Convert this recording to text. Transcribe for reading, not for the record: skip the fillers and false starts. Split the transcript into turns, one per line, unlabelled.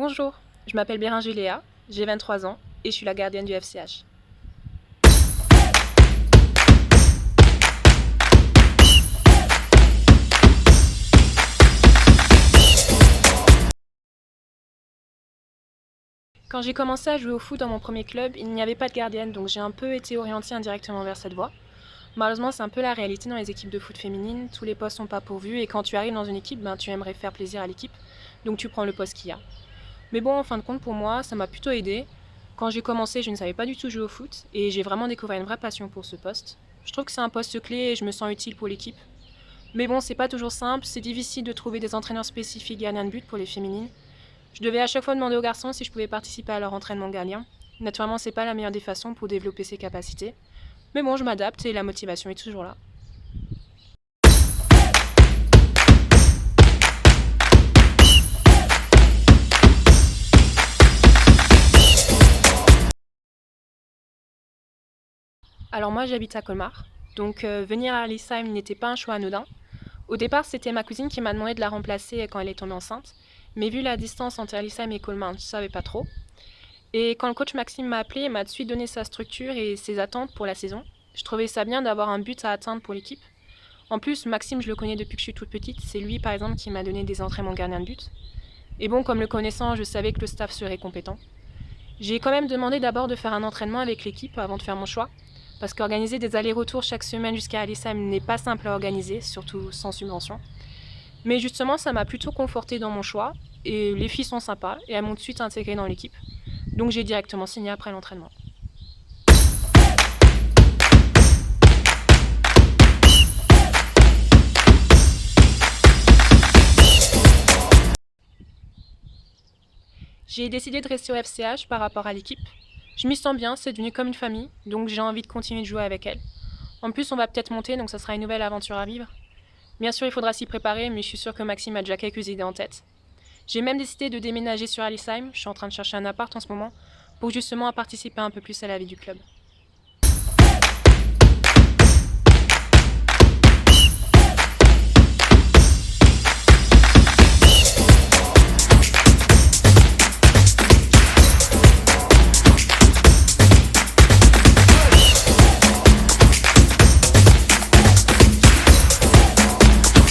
Bonjour, je m'appelle Béringe Léa, j'ai 23 ans et je suis la gardienne du FCH. Quand j'ai commencé à jouer au foot dans mon premier club, il n'y avait pas de gardienne, donc j'ai un peu été orientée indirectement vers cette voie. Malheureusement, c'est un peu la réalité dans les équipes de foot féminines, tous les postes sont pas pourvus et quand tu arrives dans une équipe, tu aimerais faire plaisir à l'équipe, donc tu prends le poste qu'il y a. Mais bon, en fin de compte, pour moi, ça m'a plutôt aidé. Quand j'ai commencé, je ne savais pas du tout jouer au foot et j'ai vraiment découvert une vraie passion pour ce poste. Je trouve que c'est un poste clé et je me sens utile pour l'équipe. Mais bon, c'est pas toujours simple, c'est difficile de trouver des entraîneurs spécifiques gardiens de but pour les féminines. Je devais à chaque fois demander aux garçons si je pouvais participer à leur entraînement gardien. Naturellement, c'est pas la meilleure des façons pour développer ses capacités. Mais bon, je m'adapte et la motivation est toujours là. Alors moi, j'habite à Colmar, donc venir à Alisheim n'était pas un choix anodin. Au départ, c'était ma cousine qui m'a demandé de la remplacer quand elle est tombée enceinte, mais vu la distance entre Alisheim et Colmar, je ne savais pas trop. Et quand le coach Maxime m'a appelé, il m'a tout de suite donné sa structure et ses attentes pour la saison. Je trouvais ça bien d'avoir un but à atteindre pour l'équipe. En plus, Maxime, je le connais depuis que je suis toute petite. C'est lui, par exemple, qui m'a donné des entraînements gardien de but. Et bon, comme le connaissant, je savais que le staff serait compétent. J'ai quand même demandé d'abord de faire un entraînement avec l'équipe avant de faire mon choix. Parce qu'organiser des allers-retours chaque semaine jusqu'à Alisheim n'est pas simple à organiser, surtout sans subvention. Mais justement, ça m'a plutôt confortée dans mon choix. Et les filles sont sympas et elles m'ont tout de suite intégrée dans l'équipe. Donc j'ai directement signé après l'entraînement. J'ai décidé de rester au FCH par rapport à l'équipe. Je m'y sens bien, c'est devenu comme une famille, donc j'ai envie de continuer de jouer avec elle. En plus, on va peut-être monter, donc ça sera une nouvelle aventure à vivre. Bien sûr, il faudra s'y préparer, mais je suis sûre que Maxime a déjà quelques idées en tête. J'ai même décidé de déménager sur Alisheim, je suis en train de chercher un appart en ce moment, pour justement participer un peu plus à la vie du club.